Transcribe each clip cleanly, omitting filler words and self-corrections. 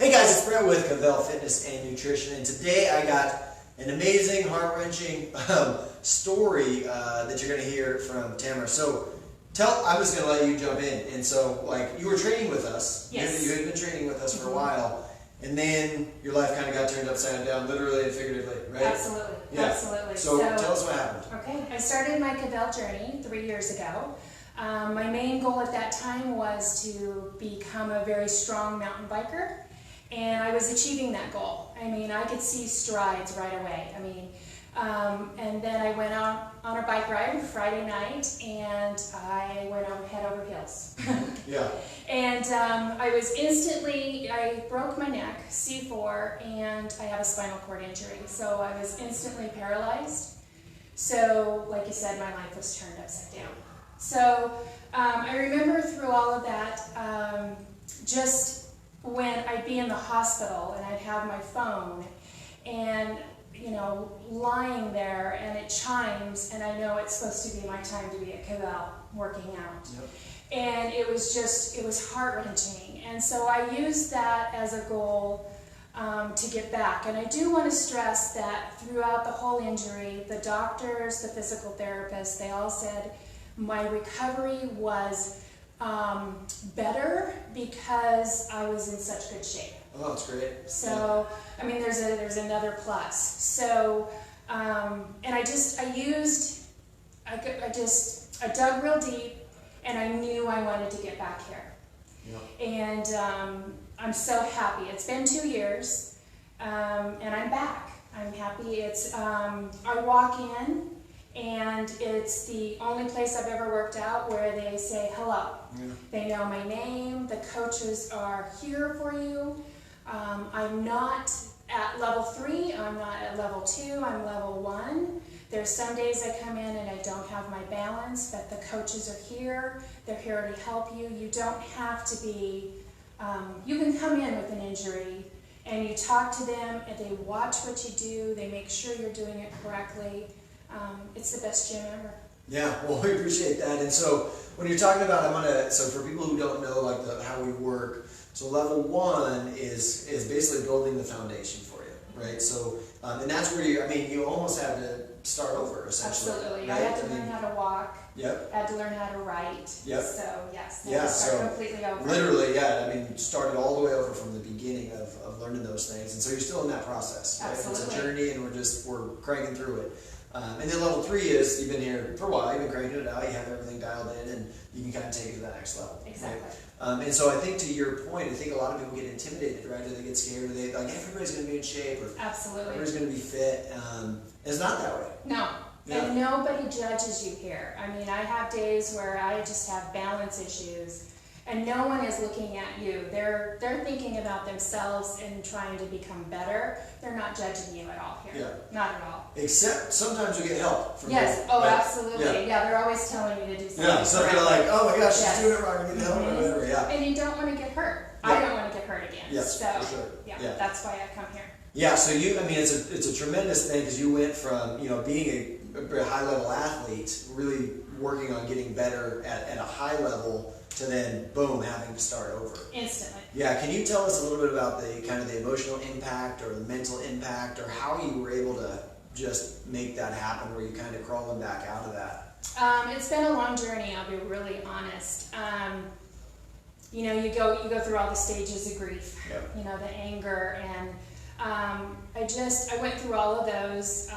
Hey guys, it's Brett with Kvell Fitness and Nutrition, and today I got an amazing, heart-wrenching story that you're going to hear from Tamara. So, I'm just going to let you jump in. And so, like, you were training with us. Yes. You had been training with us for a while, and then your life kind of got turned upside down, literally and figuratively, right? Absolutely. Yeah. Absolutely. So tell us what happened. Okay. I started my Kvell journey 3 years ago. My main goal at that time was to become a very strong mountain biker. And I was achieving that goal. I mean, I could see strides right away. I mean, and then I went out on a bike ride Friday night, and I went on head over heels. Yeah. And I broke my neck, C4, and I have a spinal cord injury. So I was instantly paralyzed. So, like you said, my life was turned upside down. So I remember through all of that, just when I'd be in the hospital and I'd have my phone and, you know, lying there and it chimes and I know it's supposed to be my time to be at Kvell working out. Yep. And it was heart-wrenching. And so I used that as a goal to get back. And I do want to stress that throughout the whole injury, the doctors, the physical therapists, they all said my recovery was better because I was in such good shape. Oh, that's great. So, I mean, there's another plus. So, and I dug real deep, and I knew I wanted to get back here. Yeah. And I'm so happy. It's been 2 years, and I'm back. I'm happy. I walk in, and it's the only place I've ever worked out where they say hello. Yeah. They know my name. The coaches are here for you. I'm not at level 3. I'm not at level 2. I'm level 1. There's some days I come in and I don't have my balance, but the coaches are here. They're here to help you. You don't have to be, you can come in with an injury and you talk to them and they watch what you do. They make sure you're doing it correctly. It's the best gym ever. Yeah, well, we appreciate that. And so when you're talking about, so for people who don't know like how we work, so level 1 is basically building the foundation for you, right? So, and that's where you almost have to start over essentially. Absolutely. Right? I had to learn how to walk. Yep. I had to learn how to write. Yep. So yes, I yeah, had to start so completely over. Literally, yeah. I mean, started all the way over from the beginning of learning those things, and so you're still in that process. Right? Absolutely. It's a journey, and we're cranking through it. And then level 3 is you've been here for a while, you've been cranking it out, you have everything dialed in, and you can kind of take it to the next level. Exactly. Right? And so I think to your point, I think a lot of people get intimidated, right? Or they get scared, or they like everybody's going to be in shape, or Absolutely. everybody's going to be fit. It's not that way. No. Yeah. And nobody judges you here. I mean, I have days where I just have balance issues, and no one is looking at you. They're thinking about themselves and trying to become better. They're not judging you at all here. Yeah. Not at all. Except sometimes you get help from Yes. people, Oh, right? absolutely. Yeah. They're always telling you to do something. Yeah. So they're like, oh my gosh, Yes. she's doing it wrong. I need help or whatever. Yeah. And you don't want to get hurt. Yeah. I don't want to get hurt again. Yes, so, for sure. Yeah, that's why I come here. Yeah, so it's a tremendous thing because you went from, being a very high level athlete, really working on getting better at a high level, to then boom, having to start over. Instantly. Yeah, can you tell us a little bit about the kind of the emotional impact or the mental impact, or how you were able to just make that happen, where you kind of crawling back out of that? It's been a long journey, I'll be really honest. You go through all the stages of grief. Yep. The anger, and I went through all of those,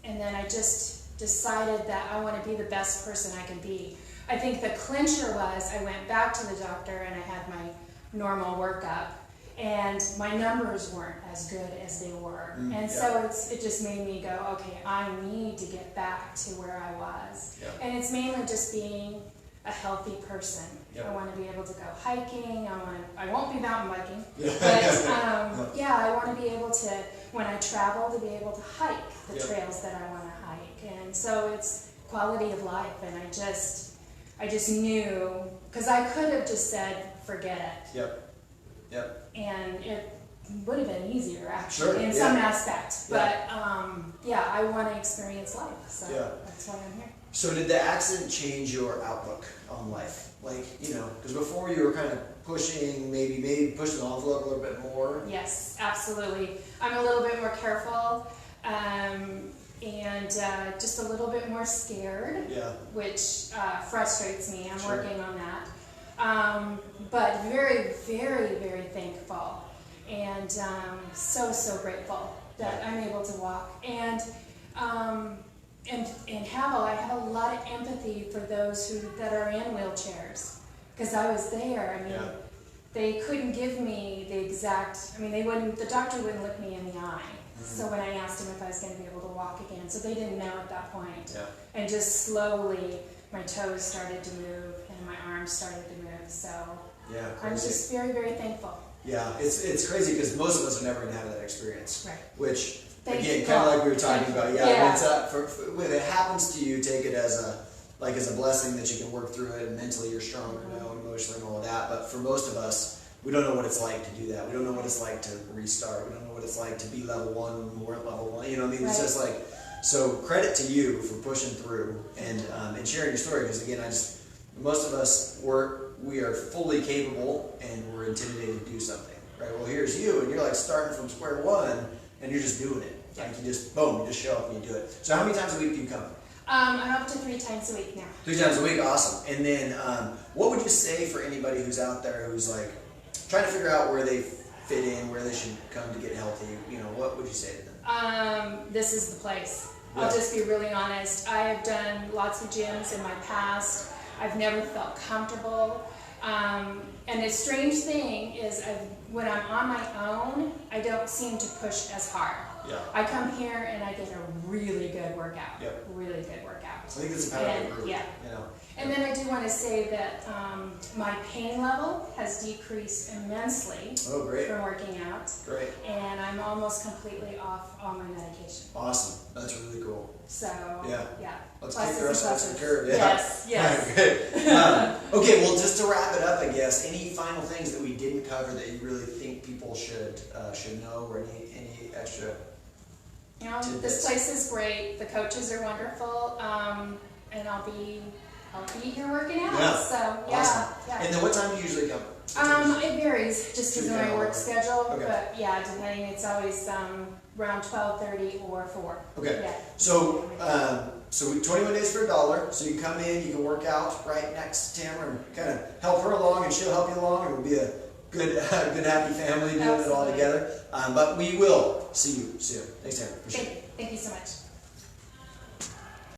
and then I just decided that I want to be the best person I can be. I think the clincher was I went back to the doctor and I had my normal workup, and my numbers weren't as good as they were. And so it just made me go, okay, I need to get back to where I was. Yep. And it's mainly just being a healthy person. Yep. I want to be able to go hiking. I won't be mountain biking, but I want to be able to, when I travel, to be able to hike the trails that I want to hike. And so it's quality of life, and I just knew, because I could have just said, forget it. Yep. And it would have been easier, actually, in some aspects. But, I want to experience life, so that's why I'm here. So did the accident change your outlook on life? Like, because before you were kind of pushing, maybe pushing the envelope a little bit more? Yes, absolutely. I'm a little bit more careful, and just a little bit more scared, which frustrates me. I'm working on that. But very, very, very thankful, and so grateful that I'm able to walk. And I have a lot of empathy for those that are in wheelchairs, because I was there. I mean, they couldn't give me the exact, the doctor wouldn't look me in the eye. So when I asked him if I was going to be able to walk again, so they didn't know at that point. And just slowly, my toes started to move and my arms started to move. So I'm just very, very thankful. Yeah, it's crazy because most of us are never going to have that experience. Right. Which, again, kind of like we were talking about. When it happens to you, take it as a blessing that you can work through it, and mentally you're stronger now, emotionally and all of that. But for most of us, we don't know what it's like to do that. We don't know what it's like to restart. We don't know what it's like to be level 1 when we're at level 1. You know what I mean? It's just like, so credit to you for pushing through and sharing your story. Because again, most of us, we are fully capable and we're intimidated to do something, right? Well, here's you, and you're like starting from square one, and you're just doing it. Like you just show up and you do it. So how many times a week do you come? I'm up to 3 times a week now. 3 times a week, awesome. And then, what would you say for anybody who's out there who's like trying to figure out where they fit in, where they should come to get healthy? What would you say to them? This is the place. I'll just be really honest. I have done lots of gyms in my past. I've never felt comfortable. And the strange thing is, when I'm on my own, I don't seem to push as hard. I come here and I get a really good workout. Really good workout. I think it's a powerful group. And then I do want to say that my pain level has decreased immensely from working out. Great. And I'm almost completely off all my medication. Awesome. That's really cool. So, Let's kick the rest of the curve. Yes. Good. Okay, well, just to wrap it up, I guess, any final things that we didn't cover that you really think people should know, or any extra tidbits? This place is great. The coaches are wonderful. And I'll be here working out. So awesome. And then what time do you usually come? It varies just because of my work schedule. But depending, it's always around 12:30 or 4. Okay. So 21 days for $1. So you come in, you can work out right next to Tamara and kind of help her along, and she'll help you along, and we'll be a good happy family doing it all together. But we will see you soon. Thanks, Tamara. Thank you so much.